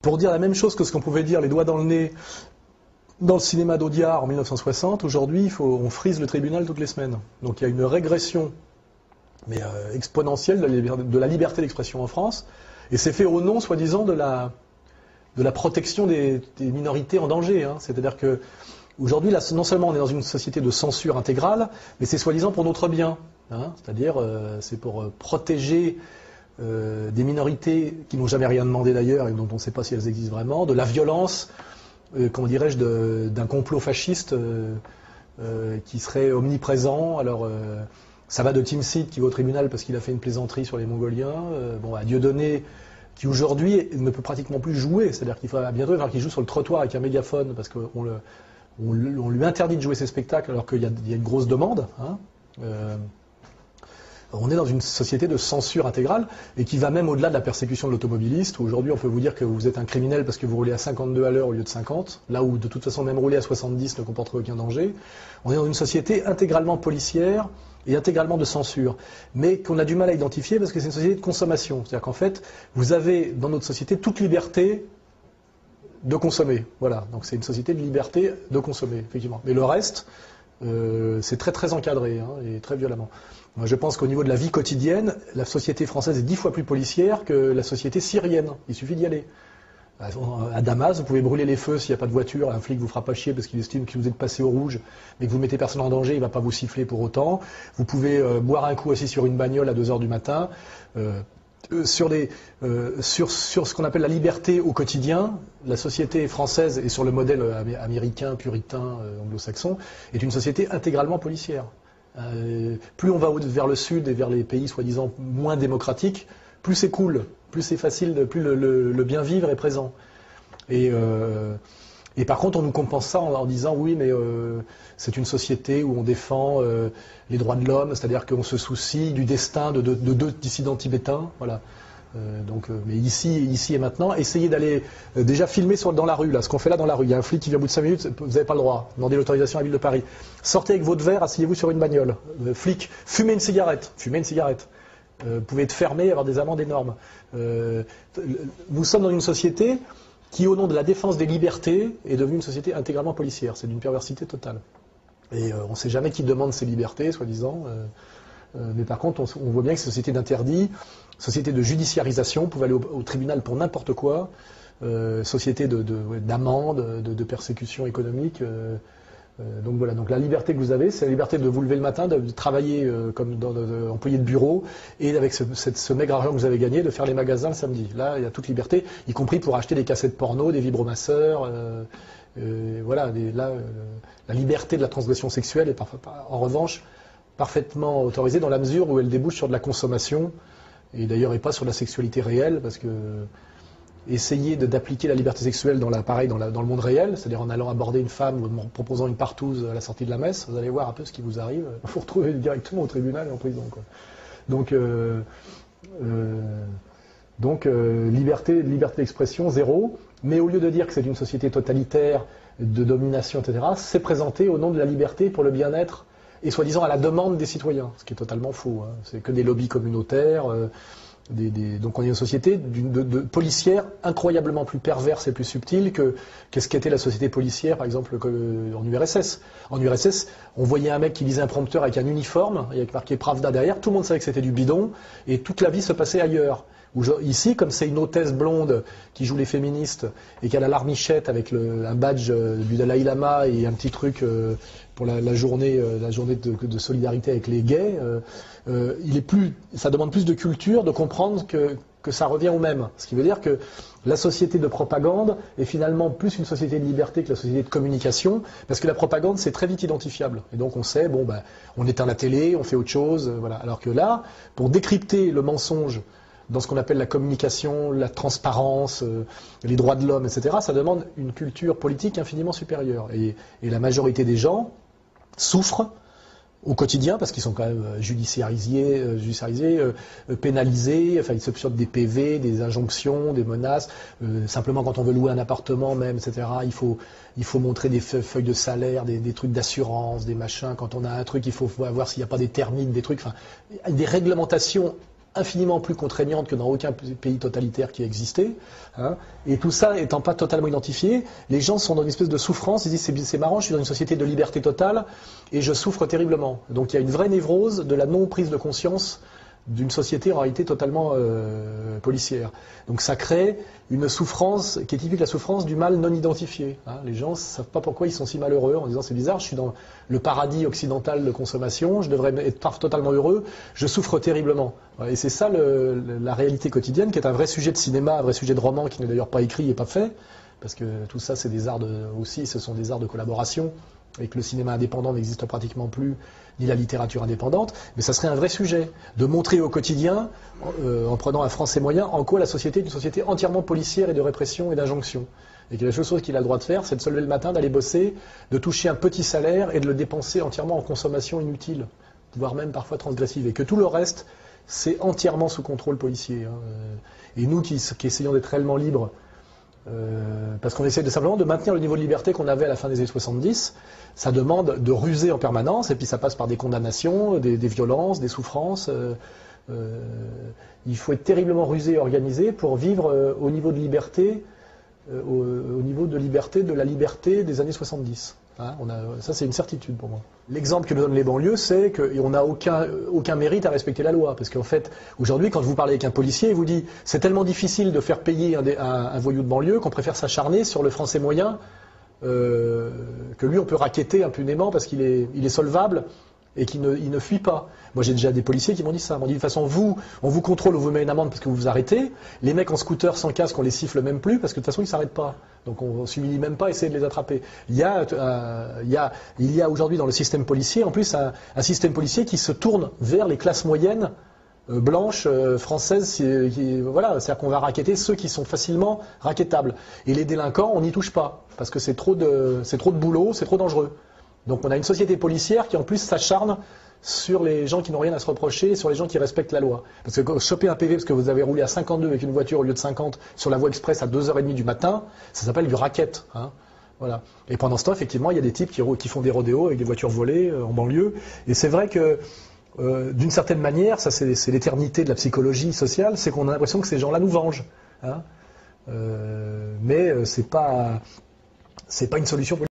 pour dire la même chose que ce qu'on pouvait dire les doigts dans le nez dans le cinéma d'Audiard en 1960. Aujourd'hui, on frise le tribunal toutes les semaines. Donc il y a une régression mais exponentielle de la liberté d'expression en France, et c'est fait au nom, soi-disant, de la protection des minorités en danger. Hein. C'est-à-dire que aujourd'hui, non seulement on est dans une société de censure intégrale, mais c'est soi-disant pour notre bien. Hein. C'est-à-dire, c'est pour protéger des minorités qui n'ont jamais rien demandé d'ailleurs et dont on ne sait pas si elles existent vraiment, de la violence, comment dirais-je, d'un complot fasciste qui serait omniprésent. Alors, ça va de Tim Seed qui va au tribunal parce qu'il a fait une plaisanterie sur les Mongoliens, à Dieudonné qui aujourd'hui ne peut pratiquement plus jouer, c'est-à-dire qu'il va bientôt qu'il joue sur le trottoir avec un mégaphone parce qu'on lui interdit de jouer ses spectacles alors qu'il y a une grosse demande. Hein. On est dans une société de censure intégrale et qui va même au-delà de la persécution de l'automobiliste, où aujourd'hui on peut vous dire que vous êtes un criminel parce que vous roulez à 52 à l'heure au lieu de 50, là où de toute façon même rouler à 70 ne comporterait aucun danger. On est dans une société intégralement policière et intégralement de censure, mais qu'on a du mal à identifier parce que c'est une société de consommation. C'est-à-dire qu'en fait, vous avez dans notre société toute liberté de consommer. Voilà, donc c'est une société de liberté de consommer, effectivement. Mais le reste, c'est très très encadré hein, et très violemment. Moi, je pense qu'au niveau de la vie quotidienne, la société française est 10 fois plus policière que la société syrienne. Il suffit d'y aller. À Damas, vous pouvez brûler les feux s'il n'y a pas de voiture. Un flic vous fera pas chier parce qu'il estime que vous êtes passé au rouge, mais que vous mettez personne en danger, il ne va pas vous siffler pour autant. Vous pouvez boire un coup assis sur une bagnole à 2 heures du matin. Sur ce qu'on appelle la liberté au quotidien, la société française, et sur le modèle américain, puritain, anglo-saxon, est une société intégralement policière. Plus on va vers le sud et vers les pays soi-disant moins démocratiques, plus c'est cool, plus c'est facile, plus le bien vivre est présent. Et par contre, on nous compense ça en disant oui, mais c'est une société où on défend les droits de l'homme, c'est-à-dire qu'on se soucie du destin de deux dissidents tibétains, voilà. Mais ici et maintenant, essayez d'aller déjà filmer dans la rue, là, ce qu'on fait là dans la rue. Il y a un flic qui vient au bout de 5 minutes, vous n'avez pas le droit. Demandez l'autorisation à la ville de Paris. Sortez avec votre verre, asseyez-vous sur une bagnole. Flic, fumez une cigarette. Vous pouvez être fermé et avoir des amendes énormes. Nous sommes dans une société qui, au nom de la défense des libertés, est devenue une société intégralement policière. C'est d'une perversité totale. Et on ne sait jamais qui demande ces libertés, soi-disant. Mais par contre, on voit bien que c'est une société d'interdit, société de judiciarisation, vous pouvez aller au tribunal pour n'importe quoi, société d'amende, de persécution économique. Donc voilà, donc la liberté que vous avez, c'est la liberté de vous lever le matin, de travailler comme employé de bureau, et avec ce maigre argent que vous avez gagné, de faire les magasins le samedi. Là, il y a toute liberté, y compris pour acheter des cassettes porno, des vibromasseurs. Voilà, la liberté de la transgression sexuelle est en revanche parfaitement autorisée dans la mesure où elle débouche sur de la consommation, et d'ailleurs et pas sur la sexualité réelle, parce que essayer d'appliquer la liberté sexuelle dans le monde réel, c'est-à-dire en allant aborder une femme ou en proposant une partouze à la sortie de la messe, vous allez voir un peu ce qui vous arrive. Il faut retrouver directement au tribunal et en prison, quoi. Donc, liberté d'expression, zéro. Mais au lieu de dire que c'est une société totalitaire, de domination, etc., c'est présenté au nom de la liberté pour le bien-être et soi-disant à la demande des citoyens, ce qui est totalement faux. Hein. C'est que des lobbies communautaires. Donc on est une société de policière incroyablement plus perverse et plus subtile que ce qu'était la société policière, par exemple, en URSS. En URSS, on voyait un mec qui lisait un prompteur avec un uniforme, avec marqué Pravda derrière, tout le monde savait que c'était du bidon, et toute la vie se passait ailleurs. Ici, comme c'est une hôtesse blonde qui joue les féministes et qu'elle a l'armichette avec un badge du Dalai Lama et un petit truc pour la journée de solidarité avec les gays, ça demande plus de culture de comprendre que ça revient au même. Ce qui veut dire que la société de propagande est finalement plus une société de liberté que la société de communication, parce que la propagande, c'est très vite identifiable. Et donc on sait, on éteint la télé, on fait autre chose, voilà. Alors que là, pour décrypter le mensonge dans ce qu'on appelle la communication, la transparence, les droits de l'homme, etc., ça demande une culture politique infiniment supérieure. Et la majorité des gens souffrent au quotidien, parce qu'ils sont quand même judiciarisés, pénalisés, enfin ils se sortent des PV, des injonctions, des menaces. Simplement quand on veut louer un appartement même, etc., il faut montrer des feuilles de salaire, des trucs d'assurance, des machins. Quand on a un truc, il faut voir s'il n'y a pas des termites, des trucs, enfin des réglementations infiniment plus contraignantes que dans aucun pays totalitaire qui a existé. Hein. Et tout ça étant pas totalement identifié, les gens sont dans une espèce de souffrance. Ils disent c'est marrant, je suis dans une société de liberté totale et je souffre terriblement. Donc il y a une vraie névrose de la non-prise de conscience d'une société en réalité totalement policière. Donc ça crée une souffrance qui est typique de la souffrance du mal non identifié. Hein. Les gens ne savent pas pourquoi ils sont si malheureux en disant c'est bizarre, je suis dans le paradis occidental de consommation, je devrais être totalement heureux, je souffre terriblement. Et c'est ça la réalité quotidienne qui est un vrai sujet de cinéma, un vrai sujet de roman qui n'est d'ailleurs pas écrit et pas fait, parce que tout ça c'est des arts aussi, ce sont des arts de collaboration, et que le cinéma indépendant n'existe pratiquement plus, ni la littérature indépendante, mais ça serait un vrai sujet, de montrer au quotidien, en prenant un français moyen, en quoi la société est une société entièrement policière et de répression et d'injonction. Et que la seule chose qu'il a le droit de faire, c'est de se lever le matin, d'aller bosser, de toucher un petit salaire et de le dépenser entièrement en consommation inutile, voire même parfois transgressive. Et que tout le reste, c'est entièrement sous contrôle policier. Hein. Et nous qui essayons d'être réellement libres, parce qu'on essaie simplement de maintenir le niveau de liberté qu'on avait à la fin des années 70, ça demande de ruser en permanence, et puis ça passe par des condamnations, des violences, des souffrances. Il faut être terriblement rusé et organisé pour vivre au niveau de liberté, au niveau de liberté de la liberté des années 70. Hein, ça c'est une certitude pour moi. L'exemple que nous donnent les banlieues, c'est qu'on n'a aucun mérite à respecter la loi. Parce qu'en fait, aujourd'hui, quand vous parlez avec un policier, il vous dit c'est tellement difficile de faire payer un voyou de banlieue qu'on préfère s'acharner sur le français moyen, que lui on peut racketter impunément parce qu'il est solvable et qu'il ne fuit pas. Moi j'ai déjà des policiers qui m'ont dit ça. Ils m'ont dit de toute façon on vous contrôle, on vous met une amende parce que vous vous arrêtez. Les mecs en scooter sans casque on les siffle même plus parce que de toute façon ils s'arrêtent pas. Donc on ne s'humilie même pas à essayer de les attraper. Il y a aujourd'hui dans le système policier en plus un système policier qui se tourne vers les classes moyennes blanches, françaises, voilà, c'est-à-dire qu'on va racketter ceux qui sont facilement rackettables. Et les délinquants, on n'y touche pas, parce que c'est trop de boulot, c'est trop dangereux. Donc on a une société policière qui en plus s'acharne sur les gens qui n'ont rien à se reprocher, sur les gens qui respectent la loi. Parce que choper un PV parce que vous avez roulé à 52 avec une voiture au lieu de 50 sur la voie express à 2h30 du matin, ça s'appelle du racket. Hein. Voilà. Et pendant ce temps, effectivement, il y a des types qui font des rodéos avec des voitures volées en banlieue. Et c'est vrai que d'une certaine manière, ça c'est l'éternité de la psychologie sociale, c'est qu'on a l'impression que ces gens-là nous vengent. Hein. Mais c'est pas une solution.